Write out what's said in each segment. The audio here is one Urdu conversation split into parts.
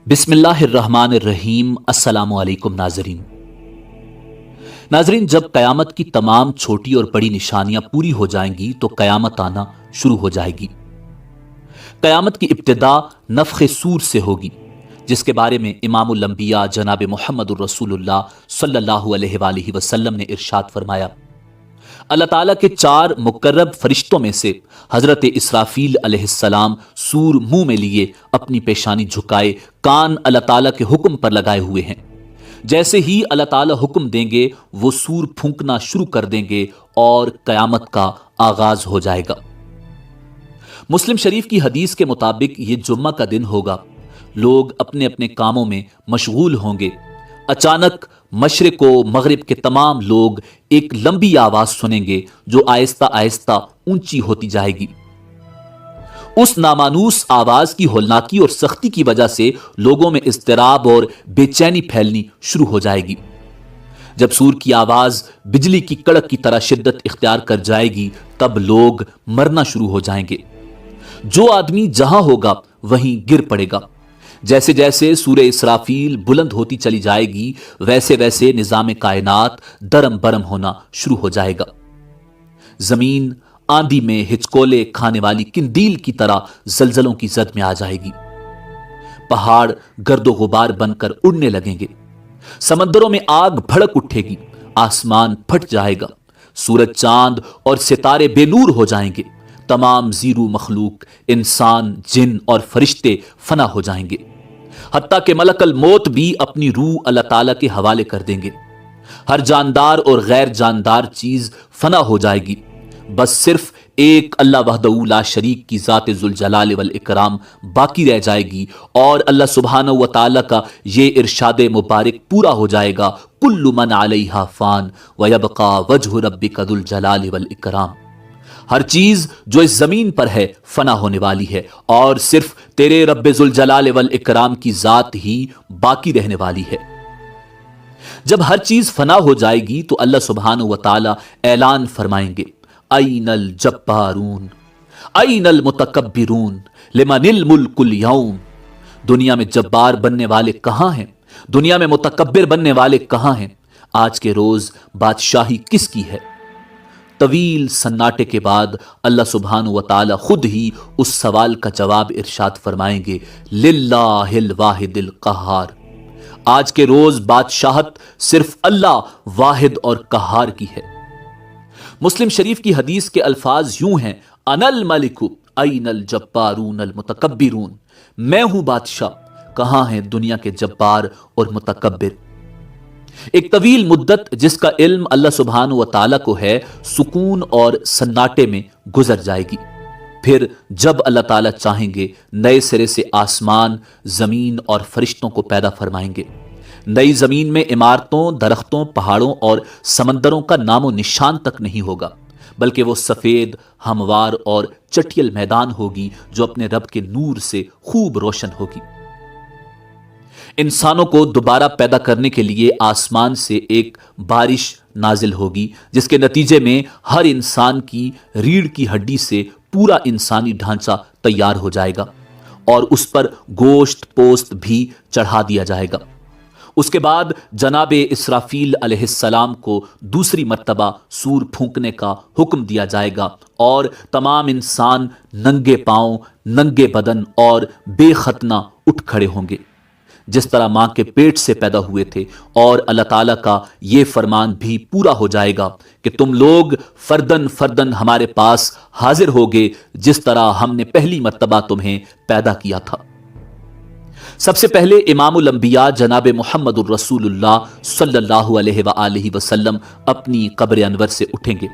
بسم اللہ الرحمن الرحیم۔ السلام علیکم ناظرین، جب قیامت کی تمام چھوٹی اور بڑی نشانیاں پوری ہو جائیں گی تو قیامت آنا شروع ہو جائے گی۔ قیامت کی ابتدا نفخ سور سے ہوگی، جس کے بارے میں امام الانبیاء جناب محمد الرسول اللہ صلی اللہ علیہ وآلہ وسلم نے ارشاد فرمایا، اللہ تعالیٰ کے 4 مقرب فرشتوں میں سے حضرت اسرافیل علیہ السلام سور منہ میں لیے اپنی پیشانی جھکائے کان اللہ تعالیٰ کے حکم پر لگائے ہوئے ہیں۔ جیسے ہی اللہ تعالیٰ حکم دیں گے وہ سور پھونکنا شروع کر دیں گے اور قیامت کا آغاز ہو جائے گا۔ مسلم شریف کی حدیث کے مطابق یہ جمعہ کا دن ہوگا، لوگ اپنے اپنے کاموں میں مشغول ہوں گے۔ اچانک مشرق و مغرب کے تمام لوگ ایک لمبی آواز سنیں گے جو آہستہ آہستہ اونچی ہوتی جائے گی۔ اس نامانوس آواز کی ہولناکی اور سختی کی وجہ سے لوگوں میں اضطراب اور بے چینی پھیلنی شروع ہو جائے گی۔ جب سور کی آواز بجلی کی کڑک کی طرح شدت اختیار کر جائے گی تب لوگ مرنا شروع ہو جائیں گے۔ جو آدمی جہاں ہوگا وہیں گر پڑے گا۔ جیسے جیسے سورہ اسرافیل بلند ہوتی چلی جائے گی ویسے ویسے نظام کائنات درم برم ہونا شروع ہو جائے گا۔ زمین آندھی میں ہچکولے کھانے والی قندیل کی طرح زلزلوں کی زد میں آ جائے گی۔ پہاڑ گرد و غبار بن کر اڑنے لگیں گے، سمندروں میں آگ بھڑک اٹھے گی، آسمان پھٹ جائے گا، سورج چاند اور ستارے بے نور ہو جائیں گے، تمام زیرو مخلوق انسان جن اور فرشتے فنا ہو جائیں گے، حتیٰ کہ ملک الموت بھی اپنی روح اللہ تعالیٰ کے حوالے کر دیں گے۔ ہر جاندار اور غیر جاندار چیز فنا ہو جائے گی، بس صرف ایک اللہ وحدہ لا شریک کی ذات ذوالجلال والاکرام باقی رہ جائے گی، اور اللہ سبحانہ و تعالیٰ کا یہ ارشاد مبارک پورا ہو جائے گا، کل من علیہا فان ویبقى وجہ ربک ذو الجلال والاکرام۔ ہر چیز جو اس زمین پر ہے فنا ہونے والی ہے اور صرف تیرے رب ذوالجلال والاکرام کی ذات ہی باقی رہنے والی ہے۔ جب ہر چیز فنا ہو جائے گی تو اللہ سبحانہ و تعالی اعلان فرمائیں گے، این الجبارون این المتکبرون لمن الملک اليوم۔ دنیا میں جبار بننے والے کہاں ہیں؟ دنیا میں متکبر بننے والے کہاں ہیں؟ آج کے روز بادشاہی کس کی ہے؟ طویل سناٹے کے بعد اللہ سبحانہ و تعالی خود ہی اس سوال کا جواب ارشاد فرمائیں گے، للہ الواحد القہار۔ آج کے روز بادشاہت صرف اللہ واحد اور قہار کی ہے۔ مسلم شریف کی حدیث کے الفاظ یوں ہیں، انا الملک این الجبارون المتکبرون۔ میں ہوں بادشاہ، کہاں ہیں دنیا کے جبار اور متکبر؟ ایک طویل مدت جس کا علم اللہ سبحانہ و تعالیٰ کو ہے سکون اور سناٹے میں گزر جائے گی۔ پھر جب اللہ تعالیٰ چاہیں گے نئے سرے سے آسمان، زمین اور فرشتوں کو پیدا فرمائیں گے۔ نئی زمین میں عمارتوں، درختوں، پہاڑوں اور سمندروں کا نام و نشان تک نہیں ہوگا، بلکہ وہ سفید، ہموار اور چٹیل میدان ہوگی جو اپنے رب کے نور سے خوب روشن ہوگی۔ انسانوں کو دوبارہ پیدا کرنے کے لیے آسمان سے ایک بارش نازل ہوگی جس کے نتیجے میں ہر انسان کی ریڑھ کی ہڈی سے پورا انسانی ڈھانچہ تیار ہو جائے گا اور اس پر گوشت پوست بھی چڑھا دیا جائے گا۔ اس کے بعد جناب اسرافیل علیہ السلام کو دوسری مرتبہ سور پھونکنے کا حکم دیا جائے گا اور تمام انسان ننگے پاؤں، ننگے بدن اور بے ختنہ اٹھ کھڑے ہوں گے جس طرح ماں کے پیٹ سے پیدا ہوئے تھے، اور اللہ تعالیٰ کا یہ فرمان بھی پورا ہو جائے گا کہ تم لوگ فردن فردن ہمارے پاس حاضر ہوگے جس طرح ہم نے پہلی مرتبہ تمہیں پیدا کیا تھا۔ سب سے پہلے امام الانبیاء جناب محمد الرسول اللہ صلی اللہ علیہ وآلہ وسلم اپنی قبر انور سے اٹھیں گے،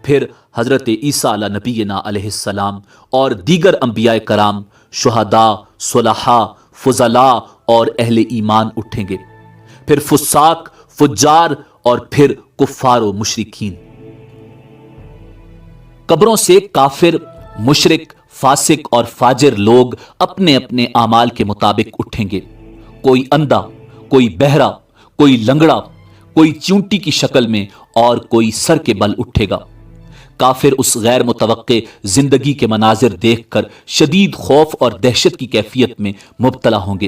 پھر حضرت عیسیٰ علیہ نبینا علیہ السلام اور دیگر انبیاء کرام، شہداء، صلحاء، فضلاء اور اہل ایمان اٹھیں گے، پھر فساق، فجار اور پھر کفار و مشرکین۔ قبروں سے کافر، مشرک، فاسق اور فاجر لوگ اپنے اپنے اعمال کے مطابق اٹھیں گے۔ کوئی اندھا، کوئی بہرا، کوئی لنگڑا، کوئی چونٹی کی شکل میں اور کوئی سر کے بل اٹھے گا۔ کافر اس غیر متوقع زندگی کے مناظر دیکھ کر شدید خوف اور دہشت کی کیفیت میں مبتلا ہوں گے۔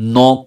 9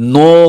9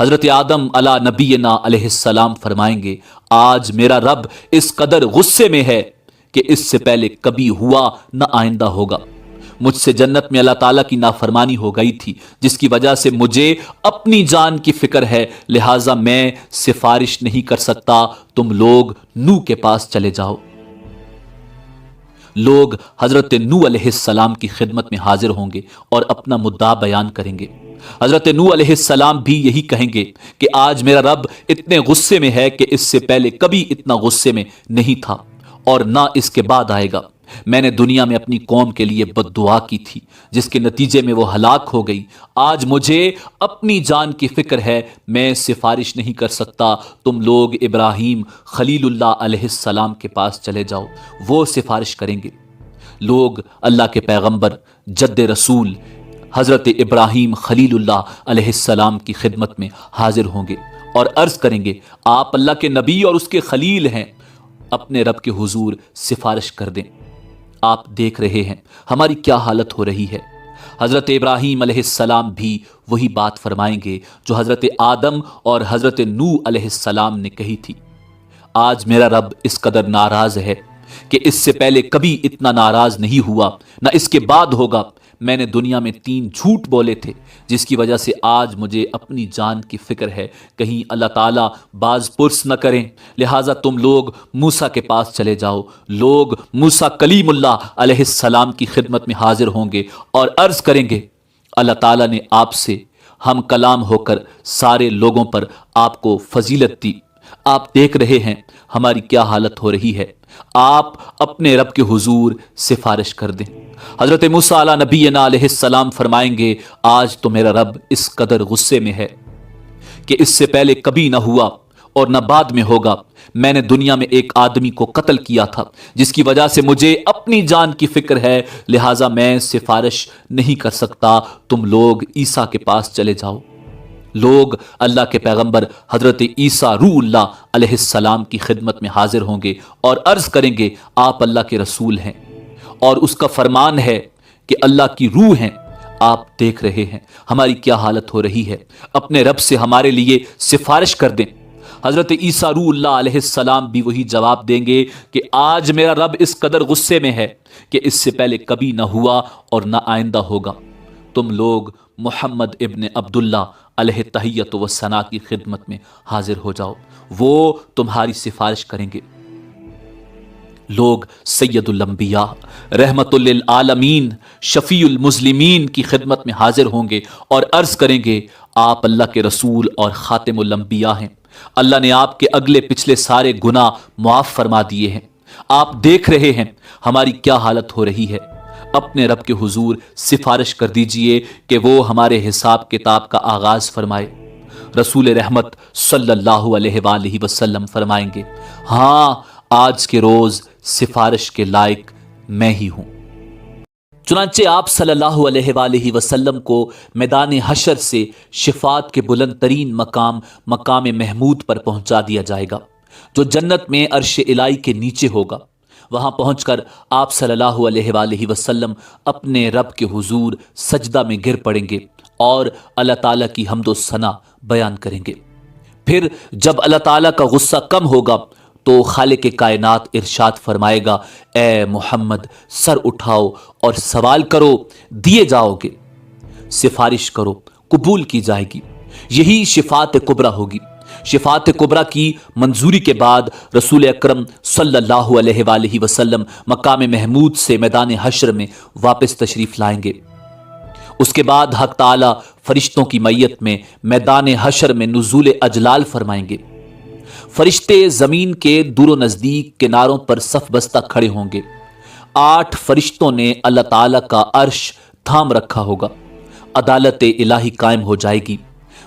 حضرت آدم علی نبینا علیہ السلام فرمائیں گے آج میرا رب اس قدر غصے میں ہے کہ اس سے پہلے کبھی ہوا نہ آئندہ ہوگا۔ مجھ سے جنت میں اللہ تعالیٰ کی نافرمانی ہو گئی تھی جس کی وجہ سے مجھے اپنی جان کی فکر ہے، لہٰذا میں سفارش نہیں کر سکتا، تم لوگ نوح کے پاس چلے جاؤ۔ لوگ حضرت نوح علیہ السلام کی خدمت میں حاضر ہوں گے اور اپنا مدعا بیان کریں گے۔ حضرت نوح علیہ السلام بھی یہی کہیں گے کہ آج میرا رب اتنے غصے میں ہے کہ اس سے پہلے کبھی اتنا غصے میں نہیں تھا اور نہ اس کے بعد آئے گا۔ میں نے دنیا میں اپنی قوم کے لیے بد دعا کی تھی جس کے نتیجے میں وہ ہلاک ہو گئی۔ آج مجھے اپنی جان کی فکر ہے، میں سفارش نہیں کر سکتا، تم لوگ ابراہیم خلیل اللہ علیہ السلام کے پاس چلے جاؤ، وہ سفارش کریں گے۔ لوگ اللہ کے پیغمبر جد رسول حضرت ابراہیم خلیل اللہ علیہ السلام کی خدمت میں حاضر ہوں گے اور عرض کریں گے آپ اللہ کے نبی اور اس کے خلیل ہیں، اپنے رب کے حضور سفارش کر دیں۔ آپ دیکھ رہے ہیں ہماری کیا حالت ہو رہی ہے۔ حضرت ابراہیم علیہ السلام بھی وہی بات فرمائیں گے جو حضرت آدم اور حضرت نوح علیہ السلام نے کہی تھی۔ آج میرا رب اس قدر ناراض ہے کہ اس سے پہلے کبھی اتنا ناراض نہیں ہوا، نہ اس کے بعد ہوگا۔ میں نے دنیا میں 3 جھوٹ بولے تھے جس کی وجہ سے آج مجھے اپنی جان کی فکر ہے، کہیں اللہ تعالیٰ باز پرس نہ کریں، لہٰذا تم لوگ موسیٰ کے پاس چلے جاؤ۔ لوگ موسیٰ کلیم اللہ علیہ السلام کی خدمت میں حاضر ہوں گے اور عرض کریں گے اللہ تعالیٰ نے آپ سے ہم کلام ہو کر سارے لوگوں پر آپ کو فضیلت دی، آپ دیکھ رہے ہیں ہماری کیا حالت ہو رہی ہے، آپ اپنے رب کے حضور سفارش کر دیں۔ حضرت موسیٰ علیہ نبینا علیہ السلام فرمائیں گے آج تو میرا رب اس قدر غصے میں ہے کہ اس سے پہلے کبھی نہ ہوا اور نہ بعد میں ہوگا۔ میں نے دنیا میں ایک آدمی کو قتل کیا تھا جس کی وجہ سے مجھے اپنی جان کی فکر ہے، لہٰذا میں سفارش نہیں کر سکتا، تم لوگ عیسیٰ کے پاس چلے جاؤ۔ لوگ اللہ کے پیغمبر حضرت عیسیٰ روح اللہ علیہ السلام کی خدمت میں حاضر ہوں گے اور عرض کریں گے آپ اللہ کے رسول ہیں اور اس کا فرمان ہے کہ اللہ کی روح ہیں، آپ دیکھ رہے ہیں ہماری کیا حالت ہو رہی ہے، اپنے رب سے ہمارے لیے سفارش کر دیں۔ حضرت عیسیٰ روح اللہ علیہ السلام بھی وہی جواب دیں گے کہ آج میرا رب اس قدر غصے میں ہے کہ اس سے پہلے کبھی نہ ہوا اور نہ آئندہ ہوگا۔ تم لوگ محمد ابن عبداللہ علیہ تحیت و ثنا کی خدمت میں حاضر ہو جاؤ، وہ تمہاری سفارش کریں گے۔ لوگ سید الانبیاء رحمت للعالمین شفیع المسلمین کی خدمت میں حاضر ہوں گے اور عرض کریں گے آپ اللہ کے رسول اور خاتم الانبیاء ہیں، اللہ نے آپ کے اگلے پچھلے سارے گناہ معاف فرما دیے ہیں، آپ دیکھ رہے ہیں ہماری کیا حالت ہو رہی ہے، اپنے رب کے حضور سفارش کر دیجئے کہ وہ ہمارے حساب کتاب کا آغاز فرمائے۔ رسول رحمت صلی اللہ علیہ وآلہ وسلم فرمائیں گے ہاں آج کے روز سفارش کے لائق میں ہی ہوں۔ چنانچہ آپ صلی اللہ علیہ وآلہ وسلم کو میدان حشر سے شفاعت کے بلند ترین مقام محمود پر پہنچا دیا جائے گا جو جنت میں عرش الہی کے نیچے ہوگا۔ وہاں پہنچ کر آپ صلی اللہ علیہ وآلہ وسلم اپنے رب کے حضور سجدہ میں گر پڑیں گے اور اللہ تعالیٰ کی حمد و ثنا بیان کریں گے۔ پھر جب اللہ تعالیٰ کا غصہ کم ہوگا تو خالق کائنات ارشاد فرمائے گا اے محمد سر اٹھاؤ اور سوال کرو دیے جاؤ گے، سفارش کرو قبول کی جائے گی۔ یہی شفاعت کبریٰ ہوگی۔ شفاعت کبریٰ کی منظوری کے بعد رسول اکرم صلی اللہ علیہ وآلہ وسلم مقام محمود سے میدان حشر میں واپس تشریف لائیں گے۔ اس کے بعد حق تعالی فرشتوں کی میت میں میدان حشر میں نزول اجلال فرمائیں گے۔ فرشتے زمین کے دور و نزدیک کناروں پر صف بستہ کھڑے ہوں گے۔ 8 فرشتوں نے اللہ تعالیٰ کا عرش تھام رکھا ہوگا۔ عدالت الہی قائم ہو جائے گی۔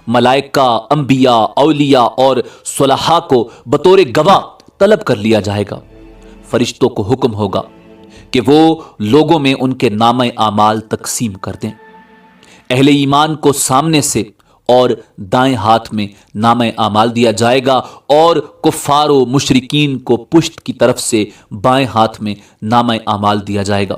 ملائکہ، انبیاء، اولیاء اور صلحاء کو بطور گواہ طلب کر لیا جائے گا۔ فرشتوں کو حکم ہوگا کہ وہ لوگوں میں ان کے نامہ اعمال تقسیم کر دیں۔ اہل ایمان کو سامنے سے اور دائیں ہاتھ میں نامہ اعمال دیا جائے گا اور کفار و مشرکین کو پشت کی طرف سے بائیں ہاتھ میں نامہ اعمال دیا جائے گا۔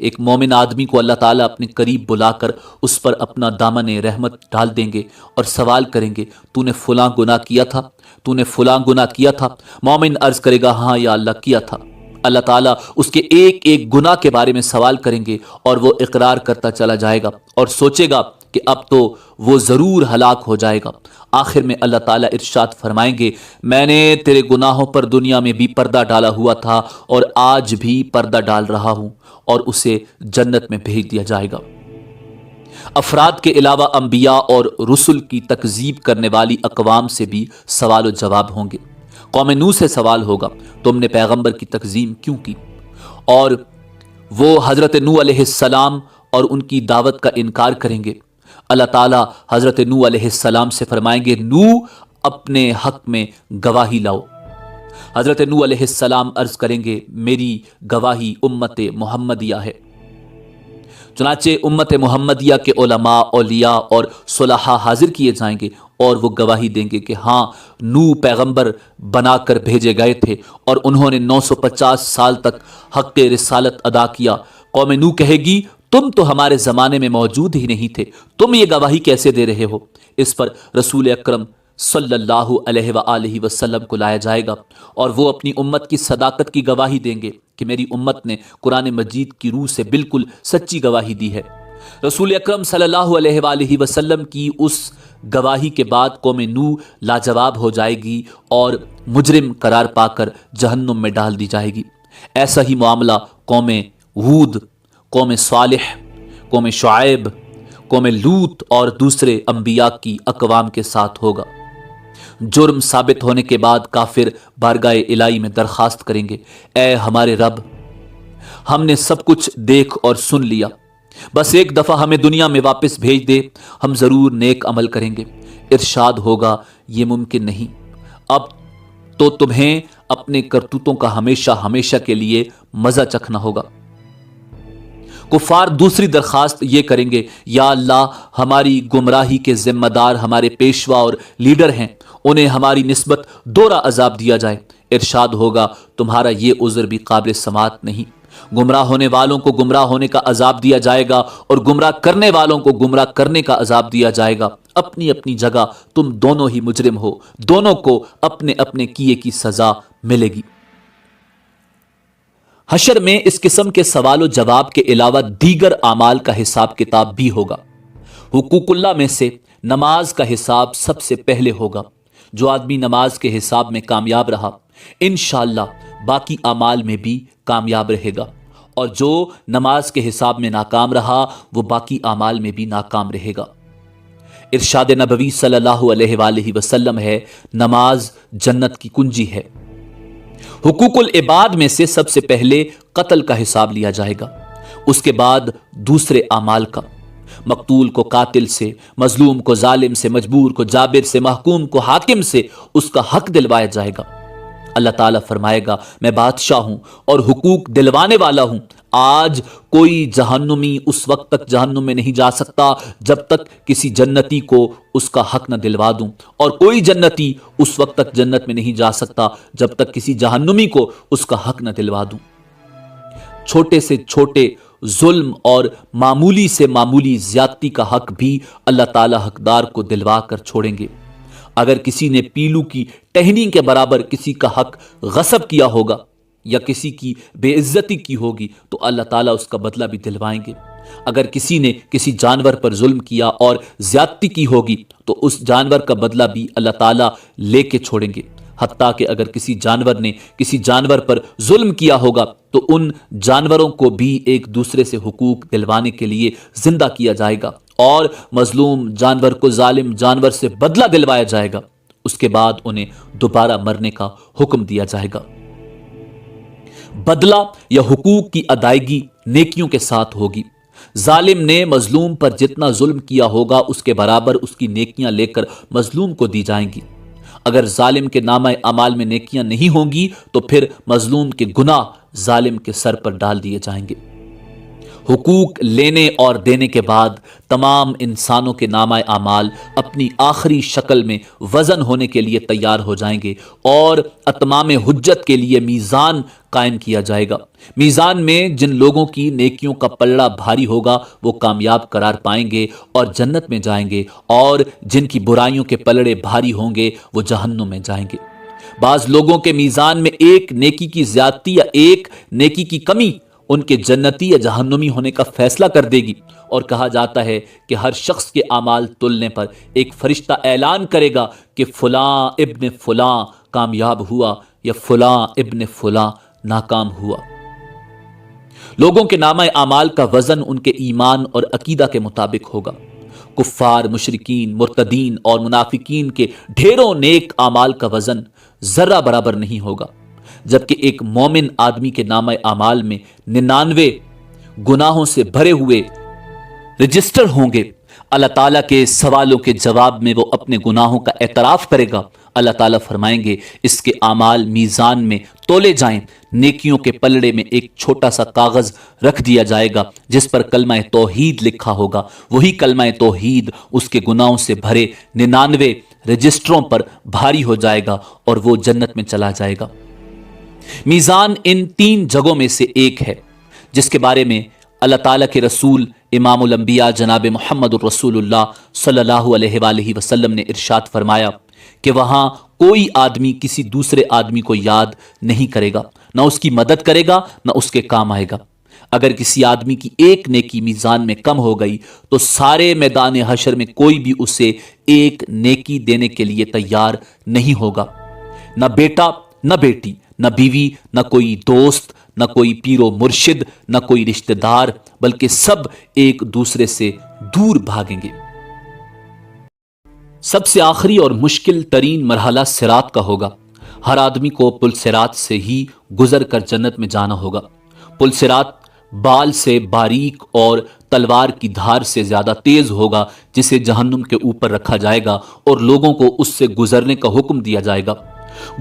ایک مومن آدمی کو اللہ تعالیٰ اپنے قریب بلا کر اس پر اپنا دامن رحمت ڈال دیں گے اور سوال کریں گے تو نے فلاں گناہ کیا تھا، تو نے فلاں گناہ کیا تھا؟ مومن عرض کرے گا ہاں یا اللہ کیا تھا۔ اللہ تعالیٰ اس کے ایک ایک گناہ کے بارے میں سوال کریں گے اور وہ اقرار کرتا چلا جائے گا اور سوچے گا کہ اب تو وہ ضرور ہلاک ہو جائے گا۔ آخر میں اللہ تعالیٰ ارشاد فرمائیں گے میں نے تیرے گناہوں پر دنیا میں بھی پردہ ڈالا ہوا تھا اور آج بھی پردہ ڈال رہا ہوں، اور اسے جنت میں بھیج دیا جائے گا۔ افراد کے علاوہ انبیاء اور رسل کی تکذیب کرنے والی اقوام سے بھی سوال و جواب ہوں گے۔ قوم نوح سے سوال ہوگا تم نے پیغمبر کی تکذیب کیوں کی؟ اور وہ حضرت نوح علیہ السلام اور ان کی دعوت کا انکار کریں گے۔ اللہ تعالیٰ حضرت نوح علیہ السلام سے فرمائیں گے نوح اپنے حق میں گواہی لاؤ۔ حضرت نوح علیہ السلام عرض کریں گے میری گواہی امت محمدیہ ہے۔ چنانچہ امت محمدیہ کے علماء، اولیاء اور صلحاء حاضر کیے جائیں گے اور وہ گواہی دیں گے کہ ہاں نوح پیغمبر بنا کر بھیجے گئے تھے اور انہوں نے 950 سال تک حق رسالت ادا کیا۔ قوم نوح کہے گی تم تو ہمارے زمانے میں موجود ہی نہیں تھے، تم یہ گواہی کیسے دے رہے ہو؟ اس پر رسول اکرم صلی اللہ علیہ وآلہ وسلم کو لایا جائے گا اور وہ اپنی امت کی صداقت کی گواہی دیں گے کہ میری امت نے قرآن مجید کی روح سے بالکل سچی گواہی دی ہے۔ رسول اکرم صلی اللہ علیہ وآلہ وسلم کی اس گواہی کے بعد قوم نوح لاجواب ہو جائے گی اور مجرم قرار پا کر جہنم میں ڈال دی جائے گی۔ ایسا ہی معاملہ قوم ہود، قوم صالح، قوم شعیب، قوم لوط اور دوسرے انبیاء کی اقوام کے ساتھ ہوگا۔ جرم ثابت ہونے کے بعد کافر بارگاہ الہی میں درخواست کریں گے اے ہمارے رب، ہم نے سب کچھ دیکھ اور سن لیا، بس ایک دفعہ ہمیں دنیا میں واپس بھیج دے، ہم ضرور نیک عمل کریں گے۔ ارشاد ہوگا یہ ممکن نہیں، اب تو تمہیں اپنے کرتوتوں کا ہمیشہ ہمیشہ کے لیے مزہ چکھنا ہوگا۔ کفار دوسری درخواست یہ کریں گے یا اللہ ہماری گمراہی کے ذمہ دار ہمارے پیشوا اور لیڈر ہیں، انہیں ہماری نسبت دوہرا عذاب دیا جائے۔ ارشاد ہوگا تمہارا یہ عذر بھی قابل سماعت نہیں، گمراہ ہونے والوں کو گمراہ ہونے کا عذاب دیا جائے گا اور گمراہ کرنے والوں کو گمراہ کرنے کا عذاب دیا جائے گا۔ اپنی اپنی جگہ تم دونوں ہی مجرم ہو، دونوں کو اپنے اپنے کیے کی سزا ملے گی۔ حشر میں اس قسم کے سوال و جواب کے علاوہ دیگر اعمال کا حساب کتاب بھی ہوگا۔ حقوق اللہ میں سے نماز کا حساب سب سے پہلے ہوگا۔ جو آدمی نماز کے حساب میں کامیاب رہا انشاءاللہ باقی اعمال میں بھی کامیاب رہے گا، اور جو نماز کے حساب میں ناکام رہا وہ باقی اعمال میں بھی ناکام رہے گا۔ ارشاد نبوی صلی اللہ علیہ وآلہ وسلم ہے نماز جنت کی کنجی ہے۔ حقوق العباد میں سے سب سے پہلے قتل کا حساب لیا جائے گا، اس کے بعد دوسرے اعمال کا۔ مقتول کو قاتل سے، مظلوم کو ظالم سے، مجبور کو جابر سے، محکوم کو حاکم سے اس کا حق دلوایا جائے گا۔ اللہ تعالیٰ فرمائے گا میں بادشاہ ہوں اور حقوق دلوانے والا ہوں، آج کوئی جہنمی اس وقت تک جہنم میں نہیں جا سکتا جب تک کسی جنتی کو اس کا حق نہ دلوا دوں، اور کوئی جنتی اس وقت تک جنت میں نہیں جا سکتا جب تک کسی جہنمی کو اس کا حق نہ دلوا دوں۔ چھوٹے سے چھوٹے ظلم اور معمولی سے معمولی زیادتی کا حق بھی اللہ تعالیٰ حقدار کو دلوا کر چھوڑیں گے۔ اگر کسی نے پیلو کی ٹہنی کے برابر کسی کا حق غصب کیا ہوگا یا کسی کی بے عزتی کی ہوگی تو اللہ تعالیٰ اس کا بدلہ بھی دلوائیں گے۔ اگر کسی نے کسی جانور پر ظلم کیا اور زیادتی کی ہوگی تو اس جانور کا بدلہ بھی اللہ تعالیٰ لے کے چھوڑیں گے۔ حتیٰ کہ اگر کسی جانور نے کسی جانور پر ظلم کیا ہوگا تو ان جانوروں کو بھی ایک دوسرے سے حقوق دلوانے کے لیے زندہ کیا جائے گا اور مظلوم جانور کو ظالم جانور سے بدلہ دلوایا جائے گا، اس کے بعد انہیں دوبارہ مرنے کا حکم دیا جائے گا۔ بدلہ یا حقوق کی ادائیگی نیکیوں کے ساتھ ہوگی۔ ظالم نے مظلوم پر جتنا ظلم کیا ہوگا اس کے برابر اس کی نیکیاں لے کر مظلوم کو دی جائیں گی۔ اگر ظالم کے نامہ اعمال میں نیکیاں نہیں ہوں گی تو پھر مظلوم کے گناہ ظالم کے سر پر ڈال دیے جائیں گے۔ حقوق لینے اور دینے کے بعد تمام انسانوں کے نامہ اعمال اپنی آخری شکل میں وزن ہونے کے لیے تیار ہو جائیں گے اور اتمام حجت کے لیے میزان قائم کیا جائے گا۔ میزان میں جن لوگوں کی نیکیوں کا پلڑا بھاری ہوگا وہ کامیاب قرار پائیں گے اور جنت میں جائیں گے، اور جن کی برائیوں کے پلڑے بھاری ہوں گے وہ جہنم میں جائیں گے۔ بعض لوگوں کے میزان میں ایک نیکی کی زیادتی یا ایک نیکی کی کمی ان کے جنتی یا جہنمی ہونے کا فیصلہ کر دے گی، اور کہا جاتا ہے کہ ہر شخص کے اعمال تلنے پر ایک فرشتہ اعلان کرے گا کہ فلاں ابن فلاں کامیاب ہوا یا فلاں ابن فلاں ناکام ہوا۔ لوگوں کے نامہ اعمال کا وزن ان کے ایمان اور عقیدہ کے مطابق ہوگا۔ کفار، مشرکین، مرتدین اور منافقین کے ڈھیروں نیک اعمال کا وزن ذرہ برابر نہیں ہوگا، جبکہ ایک مومن آدمی کے نامہ اعمال میں 99 گناہوں سے بھرے ہوئے رجسٹر ہوں گے۔ اللہ تعالیٰ کے سوالوں کے جواب میں وہ اپنے گناہوں کا اعتراف کرے گا۔ اللہ تعالیٰ فرمائیں گے اس کے اعمال میزان میں تولے جائیں، نیکیوں کے پلڑے میں ایک چھوٹا سا کاغذ رکھ دیا جائے گا جس پر کلمہ توحید لکھا ہوگا۔ وہی کلمہ توحید اس کے گناہوں سے بھرے 99 رجسٹروں پر بھاری ہو جائے گا اور وہ جنت میں چلا جائے گا۔ میزان ان 3 جگہوں میں سے ایک ہے جس کے بارے میں اللہ تعالیٰ کے رسول امام الانبیاء جناب محمد الرسول اللہ صلی اللہ علیہ وآلہ وسلم نے ارشاد فرمایا کہ وہاں کوئی آدمی کسی دوسرے آدمی کو یاد نہیں کرے گا، نہ اس کی مدد کرے گا، نہ اس کے کام آئے گا۔ اگر کسی آدمی کی ایک نیکی میزان میں کم ہو گئی تو سارے میدان حشر میں کوئی بھی اسے ایک نیکی دینے کے لیے تیار نہیں ہوگا، نہ بیٹا، نہ بیٹی، نہ بیوی، نہ کوئی دوست، نہ کوئی پیر و مرشد، نہ کوئی رشتہ دار، بلکہ سب ایک دوسرے سے دور بھاگیں گے۔ سب سے آخری اور مشکل ترین مرحلہ صراط کا ہوگا۔ ہر آدمی کو پل صراط سے ہی گزر کر جنت میں جانا ہوگا۔ پل صراط بال سے باریک اور تلوار کی دھار سے زیادہ تیز ہوگا، جسے جہنم کے اوپر رکھا جائے گا اور لوگوں کو اس سے گزرنے کا حکم دیا جائے گا۔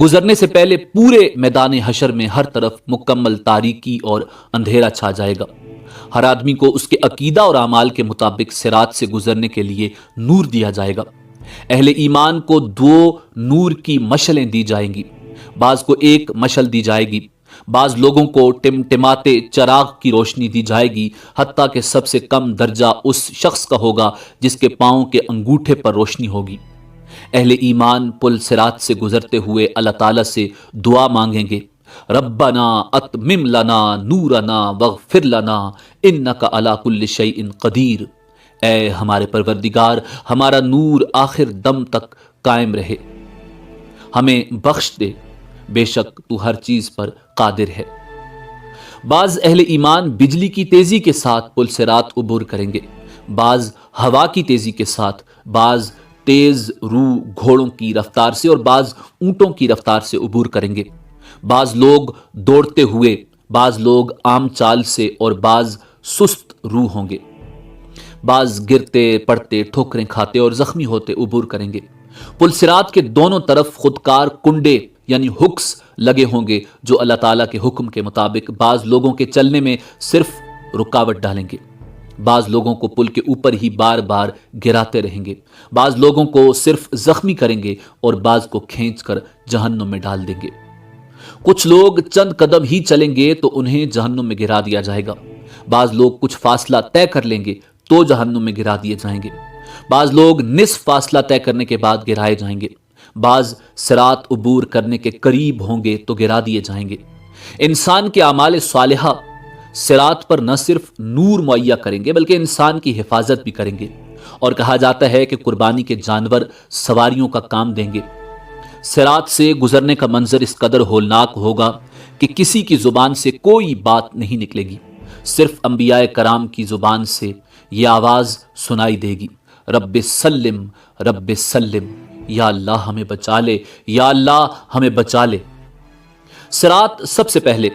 گزرنے سے پہلے پورے میدان حشر میں ہر طرف مکمل تاریکی اور اندھیرا چھا جائے گا۔ ہر آدمی کو اس کے عقیدہ اور اعمال کے مطابق صراط سے گزرنے کے لیے نور دیا جائے گا۔ اہل ایمان کو 2 نور کی مشلیں دی جائیں گی، بعض کو ایک مشل دی جائے گی، بعض لوگوں کو ٹمٹماتے چراغ کی روشنی دی جائے گی، حتیٰ کہ سب سے کم درجہ اس شخص کا ہوگا جس کے پاؤں کے انگوٹھے پر روشنی ہوگی۔ اہل ایمان پل صراط سے گزرتے ہوئے اللہ تعالیٰ سے دعا مانگیں گے، ربنا اتمم لنا نورنا واغفر لنا انک علی کل شیء قدیر۔ اے ہمارے پروردگار، ہمارا نور آخر دم تک قائم رہے، ہمیں بخش دے، بے شک تو ہر چیز پر قادر ہے۔ بعض اہل ایمان بجلی کی تیزی کے ساتھ پل صراط عبور کریں گے، بعض ہوا کی تیزی کے ساتھ، بعض تیز رو گھوڑوں کی رفتار سے اور بعض اونٹوں کی رفتار سے عبور کریں گے۔ بعض لوگ دوڑتے ہوئے، بعض لوگ عام چال سے اور بعض سست رو ہوں گے، بعض گرتے پڑتے، ٹھوکریں کھاتے اور زخمی ہوتے عبور کریں گے۔ پل صراط کے دونوں طرف خودکار کنڈے یعنی ہکس لگے ہوں گے جو اللہ تعالیٰ کے حکم کے مطابق بعض لوگوں کے چلنے میں صرف رکاوٹ ڈالیں گے، بعض لوگوں کو پل کے اوپر ہی بار بار گراتے رہیں گے، بعض لوگوں کو صرف زخمی کریں گے اور بعض کو کھینچ کر جہنم میں ڈال دیں گے۔ کچھ لوگ چند قدم ہی چلیں گے تو انہیں جہنم میں گرا دیا جائے گا، بعض لوگ کچھ فاصلہ طے کر لیں گے تو جہنم میں گرا دیے جائیں گے، بعض لوگ نصف فاصلہ طے کرنے کے بعد گرائے جائیں گے، بعض صراط عبور کرنے کے قریب ہوں گے تو گرا دیے جائیں گے۔ انسان کے اعمال صالحہ صراط پر نہ صرف نور مہیا کریں گے بلکہ انسان کی حفاظت بھی کریں گے، اور کہا جاتا ہے کہ قربانی کے جانور سواریوں کا کام دیں گے۔ صراط سے گزرنے کا منظر اس قدر ہولناک ہوگا کہ کسی کی زبان سے کوئی بات نہیں نکلے گی، صرف انبیاء کرام کی زبان سے یہ آواز سنائی دے گی، رب سلم رب سلم، یا اللہ ہمیں بچا لے، یا اللہ ہمیں بچا لے۔ صراط سب سے پہلے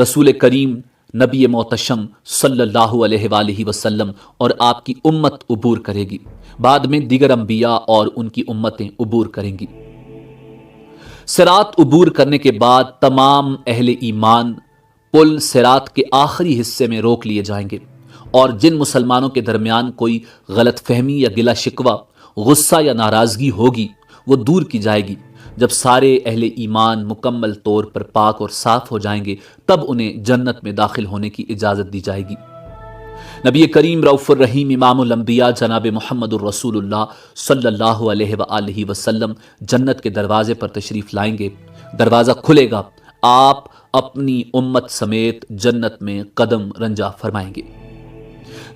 رسول کریم نبی محتشم صلی اللہ علیہ وآلہ وسلم اور آپ کی امت عبور کرے گی، بعد میں دیگر انبیاء اور ان کی امتیں عبور کریں گی۔ صراط عبور کرنے کے بعد تمام اہل ایمان پل صراط کے آخری حصے میں روک لیے جائیں گے۔ اور جن مسلمانوں کے درمیان کوئی غلط فہمی یا گلا شکوہ، غصہ یا ناراضگی ہوگی وہ دور کی جائے گی۔ جب سارے اہل ایمان مکمل طور پر پاک اور صاف ہو جائیں گے تب انہیں جنت میں داخل ہونے کی اجازت دی جائے گی۔ نبی کریم رؤوف الرحیم امام الانبیاء جناب محمد الرسول اللہ صلی اللہ علیہ وآلہ وسلم جنت کے دروازے پر تشریف لائیں گے۔ دروازہ کھلے گا، آپ اپنی امت سمیت جنت میں قدم رنجا فرمائیں گے۔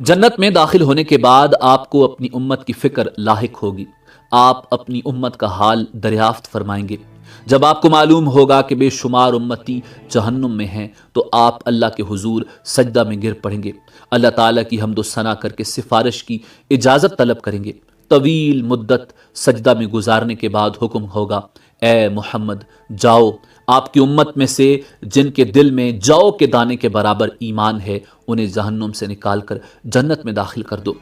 جنت میں داخل ہونے کے بعد آپ کو اپنی امت کی فکر لاحق ہوگی۔ آپ اپنی امت کا حال دریافت فرمائیں گے۔ جب آپ کو معلوم ہوگا کہ بے شمار امتی جہنم میں ہیں تو آپ اللہ کے حضور سجدہ میں گر پڑیں گے، اللہ تعالیٰ کی حمد و ثنا کر کے سفارش کی اجازت طلب کریں گے۔ طویل مدت سجدہ میں گزارنے کے بعد حکم ہوگا، اے محمد جاؤ، آپ کی امت میں سے جن کے دل میں جو کے دانے کے برابر ایمان ہے انہیں جہنم سے نکال کر جنت میں داخل کر دو۔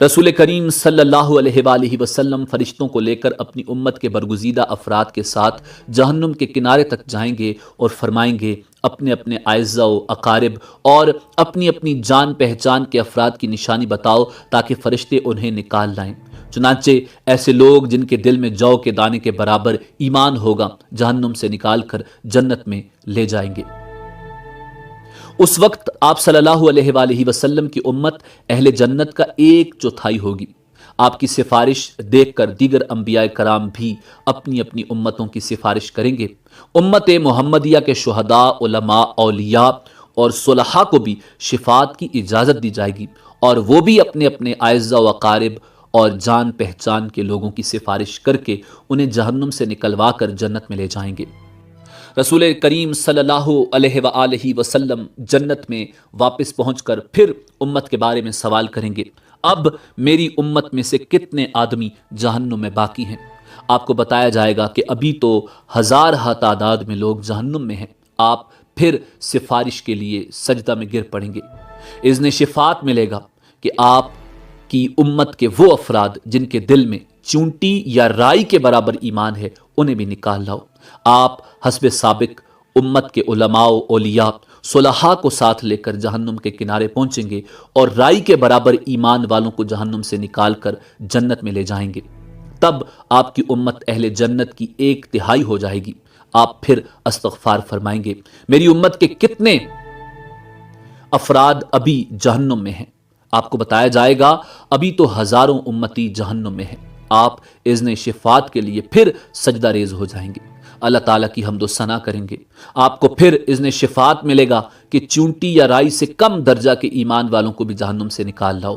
رسول کریم صلی اللہ علیہ وآلہ وسلم فرشتوں کو لے کر اپنی امت کے برگزیدہ افراد کے ساتھ جہنم کے کنارے تک جائیں گے اور فرمائیں گے، اپنے اپنے اعزاء و اقارب اور اپنی اپنی جان پہچان کے افراد کی نشانی بتاؤ تاکہ فرشتے انہیں نکال لائیں۔ چنانچہ ایسے لوگ جن کے دل میں جو کے دانے کے برابر ایمان ہوگا جہنم سے نکال کر جنت میں لے جائیں گے۔ اس وقت آپ صلی اللہ علیہ وآلہ وسلم کی امت اہل جنت کا 1/4 ہوگی۔ آپ کی سفارش دیکھ کر دیگر انبیاء کرام بھی اپنی اپنی امتوں کی سفارش کریں گے۔ امت محمدیہ کے شہداء، علماء، اولیاء اور صلحاء کو بھی شفاعت کی اجازت دی جائے گی اور وہ بھی اپنے اپنے اعزاء و اقارب اور جان پہچان کے لوگوں کی سفارش کر کے انہیں جہنم سے نکلوا کر جنت میں لے جائیں گے۔ رسول کریم صلی اللہ علیہ وآلہ وسلم جنت میں واپس پہنچ کر پھر امت کے بارے میں سوال کریں گے، اب میری امت میں سے کتنے آدمی جہنم میں باقی ہیں؟ آپ کو بتایا جائے گا کہ ابھی تو ہزارہ تعداد میں لوگ جہنم میں ہیں۔ آپ پھر سفارش کے لیے سجدہ میں گر پڑیں گے۔ اذن شفاعت ملے گا کہ آپ کی امت کے وہ افراد جن کے دل میں چونٹی یا رائی کے برابر ایمان ہے انہیں بھی نکال لاؤ۔ آپ حسب سابق امت کے علماء و اولیاء صلحاء کو ساتھ لے کر جہنم کے کنارے پہنچیں گے اور رائی کے برابر ایمان والوں کو جہنم سے نکال کر جنت میں لے جائیں گے۔ تب آپ کی امت اہل جنت کی 1/3 ہو جائے گی۔ آپ پھر استغفار فرمائیں گے، میری امت کے کتنے افراد ابھی جہنم میں ہیں؟ آپ کو بتایا جائے گا ابھی تو ہزاروں امتی جہنم میں ہیں۔ آپ اذن شفاعت کے لیے پھر سجدہ ریز ہو جائیں گے، اللہ تعالیٰ کی حمد و ثنا کریں گے۔ آپ کو پھر اذن شفاعت ملے گا کہ چونٹی یا رائی سے کم درجہ کے ایمان والوں کو بھی جہنم سے نکال لاؤ۔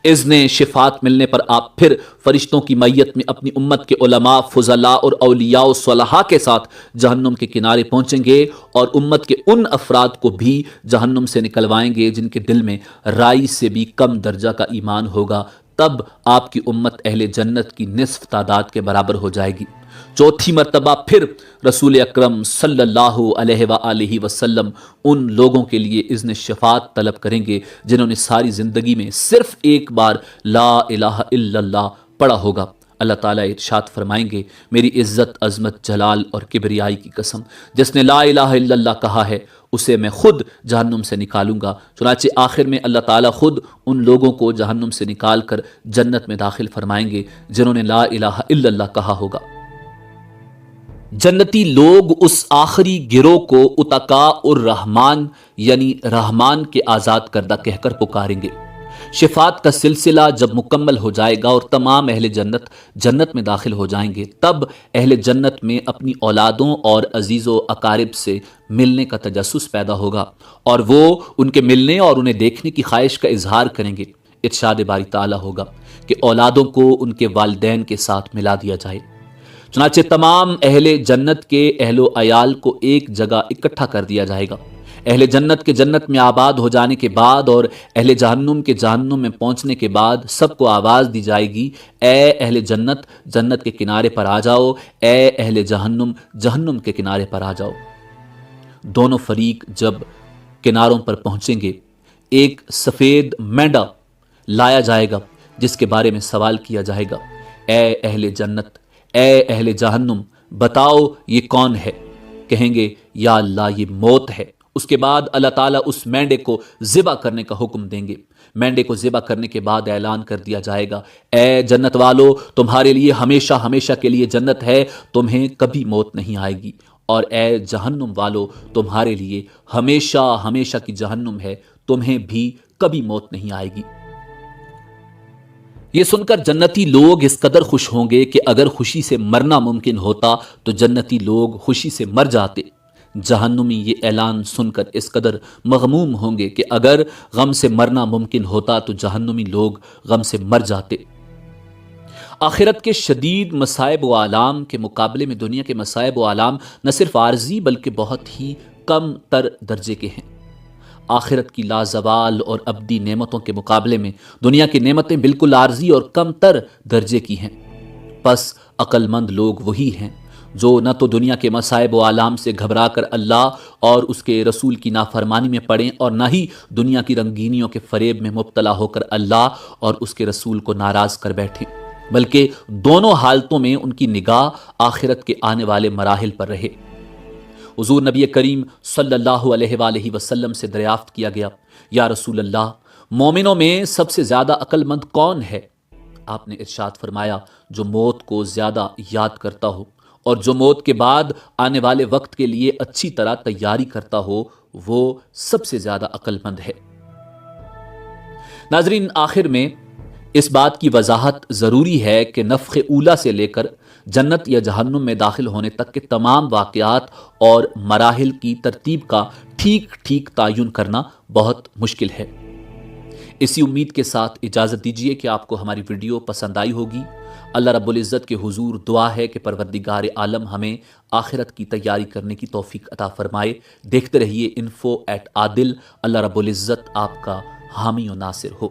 اذن شفاعت ملنے پر آپ پھر فرشتوں کی میت میں اپنی امت کے علماء، فضلاء اور اولیاء و صلحاء کے ساتھ جہنم کے کنارے پہنچیں گے اور امت کے ان افراد کو بھی جہنم سے نکلوائیں گے جن کے دل میں رائی سے بھی کم درجہ کا ایمان ہوگا۔ تب آپ کی امت اہل جنت کی نصف تعداد کے برابر ہو جائے گی۔ چوتھی مرتبہ پھر رسول اکرم صلی اللہ علیہ وآلہ وسلم ان لوگوں کے لیے اذن شفاعت طلب کریں گے جنہوں نے ساری زندگی میں صرف ایک بار لا الہ الا اللہ پڑھا ہوگا۔ اللہ تعالیٰ ارشاد فرمائیں گے، میری عزت، عظمت، جلال اور کبریائی کی قسم، جس نے لا الہ الا اللہ کہا ہے اسے میں خود جہنم سے نکالوں گا۔ چنانچہ آخر میں اللہ تعالیٰ خود ان لوگوں کو جہنم سے نکال کر جنت میں داخل فرمائیں گے جنہوں نے لا الہ الا اللہ کہا ہوگا۔ جنتی لوگ اس آخری گروہ کو اتقاء الرحمن یعنی رحمان کے آزاد کردہ کہہ کر پکاریں گے۔ شفاعت کا سلسلہ جب مکمل ہو جائے گا اور تمام اہل جنت جنت میں داخل ہو جائیں گے، تب اہل جنت میں اپنی اولادوں اور عزیز و اقارب سے ملنے کا تجسس پیدا ہوگا اور وہ ان کے ملنے اور انہیں دیکھنے کی خواہش کا اظہار کریں گے۔ ارشاد باری تعالیٰ ہوگا کہ اولادوں کو ان کے والدین کے ساتھ ملا دیا جائے۔ چنانچہ تمام اہل جنت کے اہل و عیال کو ایک جگہ اکٹھا کر دیا جائے گا۔ اہل جنت کے جنت میں آباد ہو جانے کے بعد اور اہل جہنم کے جہنم میں پہنچنے کے بعد سب کو آواز دی جائے گی، اے اہل جنت جنت کے کنارے پر آ جاؤ، اے اہل جہنم جہنم کے کنارے پر آ جاؤ۔ دونوں فریق جب کناروں پر پہنچیں گے، ایک سفید مینڈا لایا جائے گا جس کے بارے میں سوال کیا جائے گا، اے اہل جنت، اے اہل جہنم، بتاؤ یہ کون ہے؟ کہیں گے یا اللہ یہ موت ہے۔ اس کے بعد اللہ تعالیٰ اس مینڈے کو ذبح کرنے کا حکم دیں گے۔ مینڈے کو ذبح کرنے کے بعد اعلان کر دیا جائے گا، اے جنت والو، تمہارے لیے ہمیشہ ہمیشہ کے لیے جنت ہے، تمہیں کبھی موت نہیں آئے گی، اور اے جہنم والو، تمہارے لیے ہمیشہ ہمیشہ کی جہنم ہے، تمہیں بھی کبھی موت نہیں آئے گی۔ یہ سن کر جنتی لوگ اس قدر خوش ہوں گے کہ اگر خوشی سے مرنا ممکن ہوتا تو جنتی لوگ خوشی سے مر جاتے۔ جہنمی یہ اعلان سن کر اس قدر مغموم ہوں گے کہ اگر غم سے مرنا ممکن ہوتا تو جہنمی لوگ غم سے مر جاتے۔ آخرت کے شدید مصائب و آلام کے مقابلے میں دنیا کے مصائب و آلام نہ صرف عارضی بلکہ بہت ہی کم تر درجے کے ہیں۔ آخرت کی لازوال اور ابدی نعمتوں کے مقابلے میں دنیا کی نعمتیں بالکل عارضی اور کم تر درجے کی ہیں۔ پس عقل مند لوگ وہی ہیں جو نہ تو دنیا کے مصائب و آلام سے گھبرا کر اللہ اور اس کے رسول کی نافرمانی میں پڑیں، اور نہ ہی دنیا کی رنگینیوں کے فریب میں مبتلا ہو کر اللہ اور اس کے رسول کو ناراض کر بیٹھیں، بلکہ دونوں حالتوں میں ان کی نگاہ آخرت کے آنے والے مراحل پر رہے۔ حضور نبی کریم صلی اللہ علیہ وآلہ وسلم سے دریافت کیا گیا، یا رسول اللہ، مومنوں میں سب سے زیادہ عقل مند کون ہے؟ آپ نے ارشاد فرمایا، جو موت کو زیادہ یاد کرتا ہو اور جو موت کے بعد آنے والے وقت کے لیے اچھی طرح تیاری کرتا ہو، وہ سب سے زیادہ عقل مند ہے۔ ناظرین، آخر میں اس بات کی وضاحت ضروری ہے کہ نفخ اولا سے لے کر جنت یا جہنم میں داخل ہونے تک کے تمام واقعات اور مراحل کی ترتیب کا ٹھیک ٹھیک تعین کرنا بہت مشکل ہے۔ اسی امید کے ساتھ اجازت دیجیے کہ آپ کو ہماری ویڈیو پسند آئی ہوگی۔ اللہ رب العزت کے حضور دعا ہے کہ پروردگار عالم ہمیں آخرت کی تیاری کرنے کی توفیق عطا فرمائے۔ دیکھتے رہیے info@adil۔ اللہ رب العزت آپ کا حامی و ناصر ہو۔